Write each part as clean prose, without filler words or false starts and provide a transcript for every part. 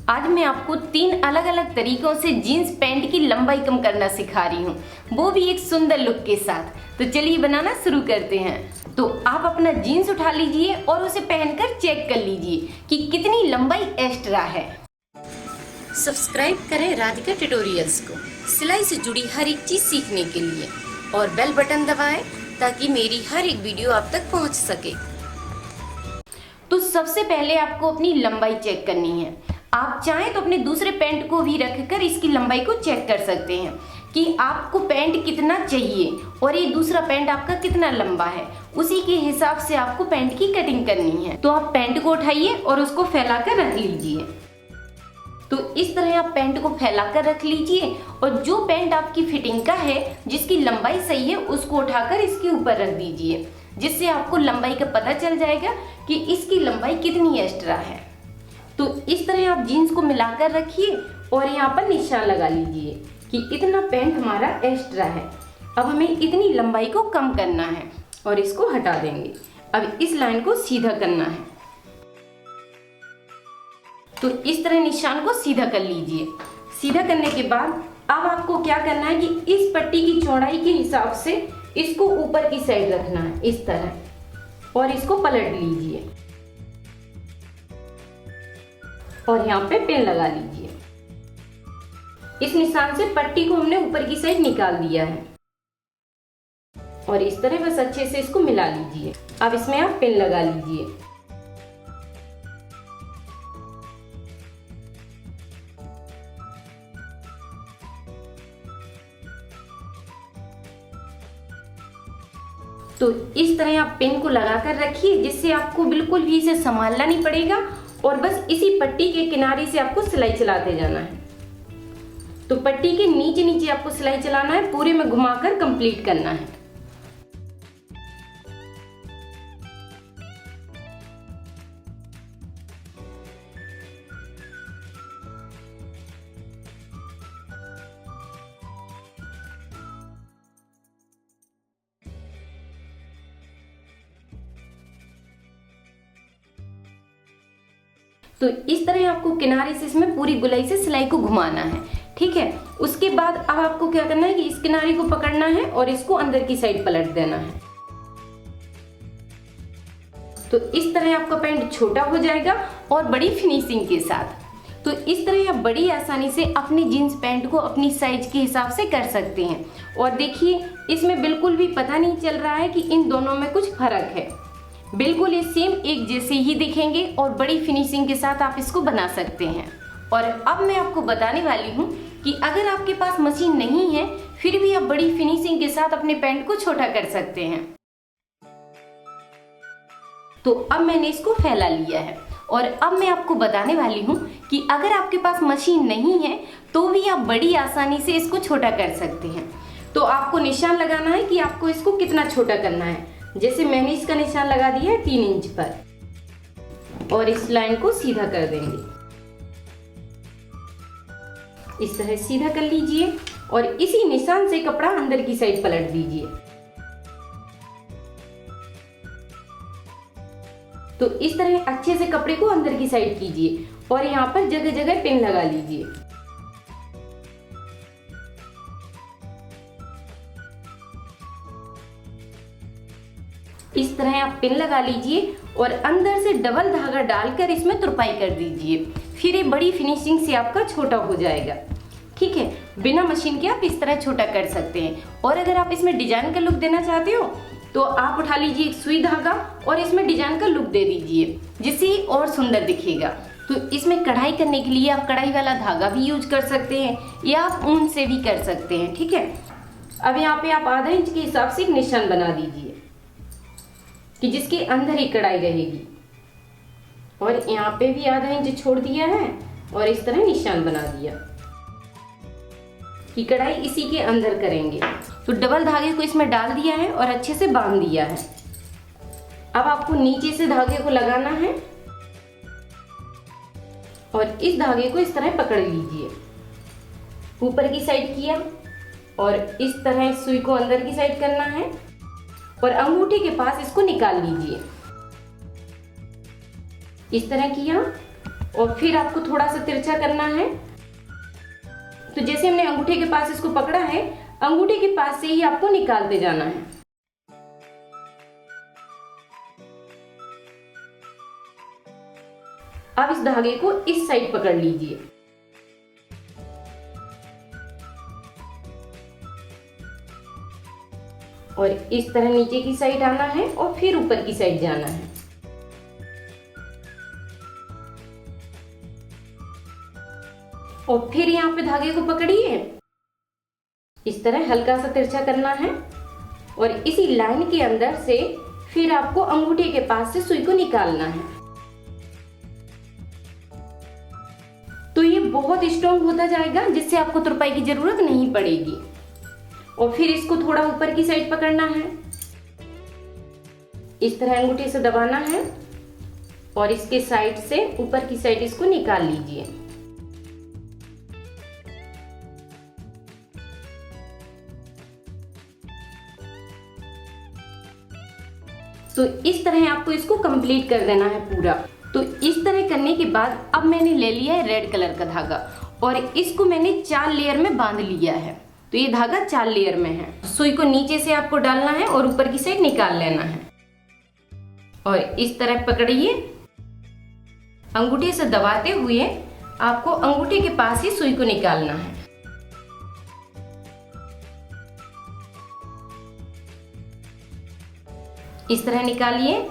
आज मैं आपको 3 अलग अलग तरीकों से जीन्स पैंट की लंबाई कम करना सिखा रही हूँ, वो भी एक सुंदर लुक के साथ। तो चलिए बनाना शुरू करते हैं। तो आप अपना जीन्स उठा लीजिए और उसे पहनकर चेक कर लीजिए कि कितनी लंबाई एक्स्ट्रा है। सब्सक्राइब करें राधिका ट्यूटोरियल्स को सिलाई से जुड़ी हर एक चीज सीखने के लिए और बेल बटन दबाएं ताकि मेरी हर एक वीडियो आप तक पहुंच सके। तो सबसे पहले आपको अपनी लंबाई चेक करनी है। आप चाहें तो अपने दूसरे पैंट को भी रखकर इसकी लंबाई को चेक कर सकते हैं कि आपको पैंट कितना चाहिए और ये दूसरा पैंट आपका कितना लंबा है। उसी के हिसाब से आपको पैंट की कटिंग करनी है। तो आप पैंट को उठाइए और उसको फैलाकर रख लीजिए। तो इस तरह आप पैंट को फैलाकर रख लीजिए और जो पैंट आपकी फिटिंग का है, जिसकी लंबाई सही है, उसको उठाकर इसके ऊपर रख दीजिए, जिससे आपको लंबाई का पता चल जाएगा कि इसकी लंबाई कितनी एक्स्ट्रा है। तो इस तरह आप जीन्स को मिलाकर रखिए और यहाँ पर निशान लगा लीजिए कि इतना पैंट हमारा एक्स्ट्रा है। अब हमें इतनी लंबाई को कम करना है और इसको हटा देंगे। अब इस लाइन को सीधा करना है। तो इस तरह निशान को सीधा कर लीजिए। सीधा करने के बाद अब आपको क्या करना है कि इस पट्टी की चौड़ाई के हिसाब से इसको ऊपर की साइड रखना है इस तरह, और इसको पलट लीजिए और यहाँ पे पेन लगा लीजिए। इस निशान से पट्टी को हमने ऊपर की साइड निकाल दिया है और इस तरह बस अच्छे से इसको मिला लीजिए। अब इसमें आप पेन लगा लीजिए। तो इस तरह आप पेन को लगाकर रखिए, जिससे आपको बिल्कुल भी इसे संभालना नहीं पड़ेगा और बस इसी पट्टी के किनारे से आपको सिलाई चलाते जाना है। तो पट्टी के नीचे नीचे आपको सिलाई चलाना है, पूरे में घुमाकर कंप्लीट करना है। तो इस तरह आपको किनारे से इसमें पूरी गोलाई से सिलाई को घुमाना है, ठीक है। उसके बाद अब आपको क्या करना है कि इस किनारे को पकड़ना है और इसको अंदर की साइड पलट देना है। तो इस तरह आपका पैंट छोटा हो जाएगा और बड़ी फिनिशिंग के साथ। तो इस तरह आप बड़ी आसानी से अपनी जीन्स पैंट को अपनी साइज के हिसाब से कर सकते हैं। और देखिए, इसमें बिल्कुल भी पता नहीं चल रहा है कि इन दोनों में कुछ फर्क है। बिल्कुल ये सेम एक जैसे ही दिखेंगे और बड़ी फिनिशिंग के साथ आप इसको बना सकते हैं। और अब मैं आपको बताने वाली हूँ कि अगर आपके पास मशीन नहीं है, फिर भी आप बड़ी फिनिशिंग के साथ अपने पैंट को छोटा कर सकते हैं। तो अब मैंने इसको फैला लिया है और अब मैं आपको बताने वाली हूँ कि अगर आपके पास मशीन नहीं है तो भी आप बड़ी आसानी से इसको छोटा कर सकते हैं। तो आपको निशान लगाना है कि आपको इसको कितना छोटा करना है। जैसे मैंने इसका निशान लगा दिया है 3 इंच पर और इस लाइन को सीधा कर देंगे। इस तरह सीधा कर लीजिए और इसी निशान से कपड़ा अंदर की साइड पलट दीजिए। तो इस तरह अच्छे से कपड़े को अंदर की साइड कीजिए और यहाँ पर जगह जगह पिन लगा लीजिए। इस तरह आप पिन लगा लीजिए और अंदर से डबल धागा डालकर इसमें तुरपाई कर दीजिए। फिर ये बड़ी फिनिशिंग से आपका छोटा हो जाएगा, ठीक है। बिना मशीन के आप इस तरह छोटा कर सकते हैं। और अगर आप इसमें डिजाइन का लुक देना चाहते हो तो आप उठा लीजिए एक सुई धागा और इसमें डिजाइन का लुक दे दीजिए, जिससे और सुंदर दिखेगा। तो इसमें कढ़ाई करने के लिए आप कढ़ाई वाला धागा भी यूज कर सकते हैं या आप ऊन से भी कर सकते हैं, ठीक है। अब यहाँ पे आप आधा इंच के हिसाब से एक निशान बना दीजिए कि जिसके अंदर ही कढ़ाई रहेगी, और यहाँ पे भी आधा इंच छोड़ दिया है और इस तरह निशान बना दिया कि कढ़ाई इसी के अंदर करेंगे। तो डबल धागे को इसमें डाल दिया है और अच्छे से बांध दिया है। अब आपको नीचे से धागे को लगाना है और इस धागे को इस तरह पकड़ लीजिए, ऊपर की साइड किया और इस तरह सुई को अंदर की साइड करना है और अंगूठे के पास इसको निकाल लीजिए। इस तरह किया और फिर आपको थोड़ा सा तिरछा करना है। तो जैसे हमने अंगूठे के पास इसको पकड़ा है, अंगूठे के पास से ही आपको निकालते जाना है। अब इस धागे को इस साइड पकड़ लीजिए और इस तरह नीचे की साइड आना है और फिर ऊपर की साइड जाना है। और फिर यहाँ पे धागे को पकड़िए, इस तरह हल्का सा तिरछा करना है और इसी लाइन के अंदर से फिर आपको अंगूठे के पास से सुई को निकालना है। तो ये बहुत स्ट्रॉन्ग होता जाएगा, जिससे आपको तुरपाई की जरूरत नहीं पड़ेगी। और फिर इसको थोड़ा ऊपर की साइड पकड़ना है, इस तरह अंगूठे से दबाना है और इसके साइड से ऊपर की साइड इसको निकाल लीजिए। तो इस तरह आपको इसको कंप्लीट कर देना है पूरा। तो इस तरह करने के बाद अब मैंने ले लिया है रेड कलर का धागा और इसको मैंने 4 लेयर में बांध लिया है। तो ये धागा 4 लेयर में है। सुई को नीचे से आपको डालना है और ऊपर की साइड निकाल लेना है और इस तरह पकड़िए, अंगूठे से दबाते हुए आपको अंगूठे के पास ही सुई को निकालना है। इस तरह निकालिए।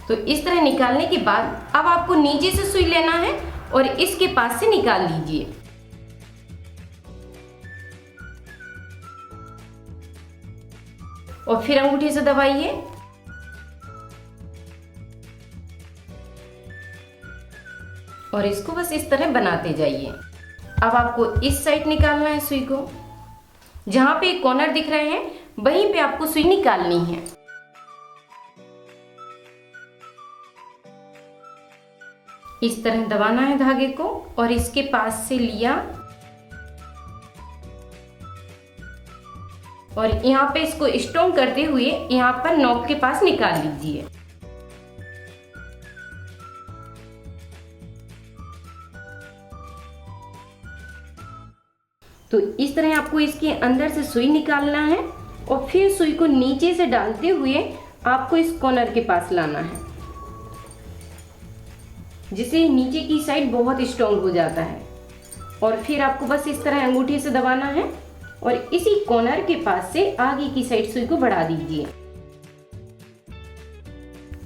तो इस तरह निकालने के बाद अब आपको नीचे से सुई लेना है और इसके पास से निकाल लीजिए। और फिर अंगूठे से दबाइए और इसको बस इस तरह बनाते जाइए। अब आपको इस साइड निकालना है सुई को, जहां पे कॉर्नर दिख रहे हैं वहीं पे आपको सुई निकालनी है। इस तरह दबाना है धागे को और इसके पास से लिया और यहाँ पे इसको स्ट्रॉन्ग करते हुए यहाँ पर नॉब के पास निकाल लीजिए। तो इस तरह आपको इसके अंदर से सुई निकालना है और फिर सुई को नीचे से डालते हुए आपको इस कॉर्नर के पास लाना है, जिससे नीचे की साइड बहुत स्ट्रॉन्ग हो जाता है। और फिर आपको बस इस तरह अंगूठे से दबाना है और इसी कॉर्नर के पास से आगे की साइड सुई को बढ़ा दीजिए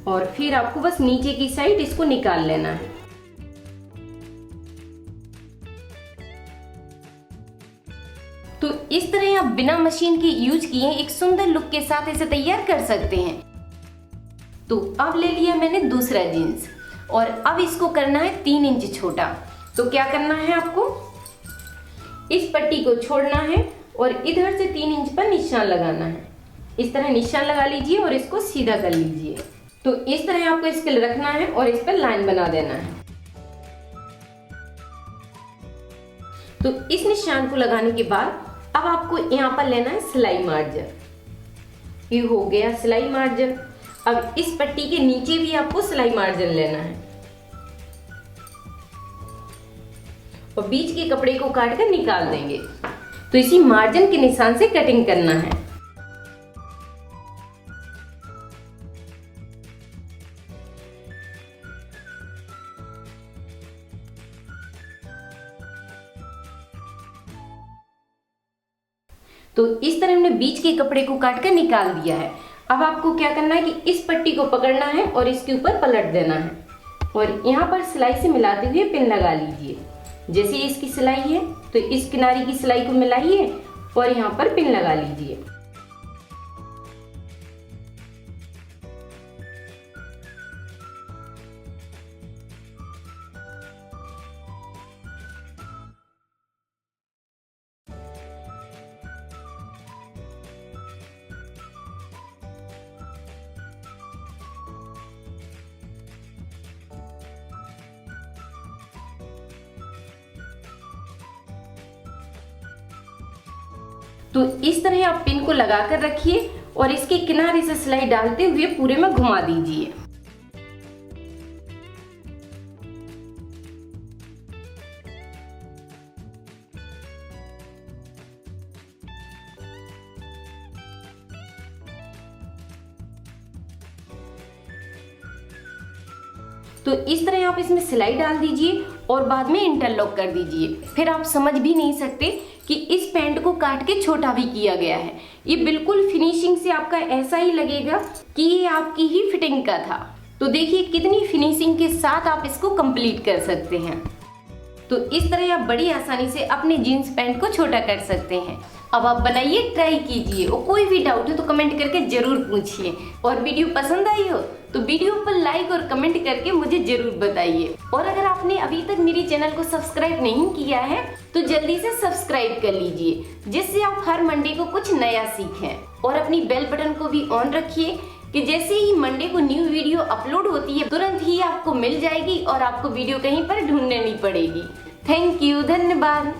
और फिर आपको बस नीचे की साइड इसको निकाल लेना है। तो इस तरह आप बिना मशीन के यूज किए एक सुंदर लुक के साथ इसे तैयार कर सकते हैं। तो अब ले लिया मैंने दूसरा जीन्स और अब इसको करना है 3 इंच छोटा। तो क्या करना है, आपको इस पट्टी को छोड़ना है और इधर से 3 इंच पर निशान लगाना है। इस तरह निशान लगा लीजिए और इसको सीधा कर लीजिए। तो इस तरह आपको इसके लिए रखना है और इस पर लाइन बना देना है। तो इस निशान को लगाने के बाद अब आपको यहाँ पर लेना है सिलाई मार्जिन। ये हो गया सिलाई मार्जिन। अब इस पट्टी के नीचे भी आपको सिलाई मार्जिन लेना है और बीच के कपड़े को काट कर निकाल देंगे। तो इसी मार्जिन के निशान से कटिंग करना है। तो इस तरह हमने बीच के कपड़े को काट कर निकाल दिया है। अब आपको क्या करना है कि इस पट्टी को पकड़ना है और इसके ऊपर पलट देना है और यहाँ पर सिलाई से मिलाते हुए पिन लगा लीजिए। जैसे इसकी सिलाई है तो इस किनारे की सिलाई को मिलाइए और यहाँ पर पिन लगा लीजिए। तो इस तरह आप पिन को लगा कर रखिए और इसके किनारे से सिलाई डालते हुए पूरे में घुमा दीजिए। तो इस तरह आप इसमें सिलाई डाल दीजिए और बाद में इंटरलॉक कर दीजिए। फिर आप समझ भी नहीं सकते कि इस पैंट को काट के छोटा भी किया गया है। ये बिल्कुल फिनिशिंग से आपका ऐसा ही लगेगा कि ये आपकी ही फिटिंग का था। तो देखिए कितनी फिनिशिंग के साथ आप इसको कंप्लीट कर सकते हैं। तो इस तरह आप बड़ी आसानी से अपने जीन्स पैंट को छोटा कर सकते हैं। अब आप बनाइए, ट्राई कीजिए और कोई भी डाउट हो तो कमेंट करके जरूर पूछिए। और वीडियो पसंद आई हो तो वीडियो पर लाइक और कमेंट करके मुझे जरूर बताइए। और अगर आपने अभी तक मेरे चैनल को सब्सक्राइब नहीं किया है तो जल्दी से सब्सक्राइब कर लीजिए, जिससे आप हर मंडे को कुछ नया सीखें। और अपनी बेल बटन को भी ऑन रखिए कि जैसे ही मंडे को न्यू वीडियो अपलोड होती है तुरंत ही आपको मिल जाएगी और आपको वीडियो कहीं पर ढूंढनी नहीं पड़ेगी। थैंक यू, धन्यवाद।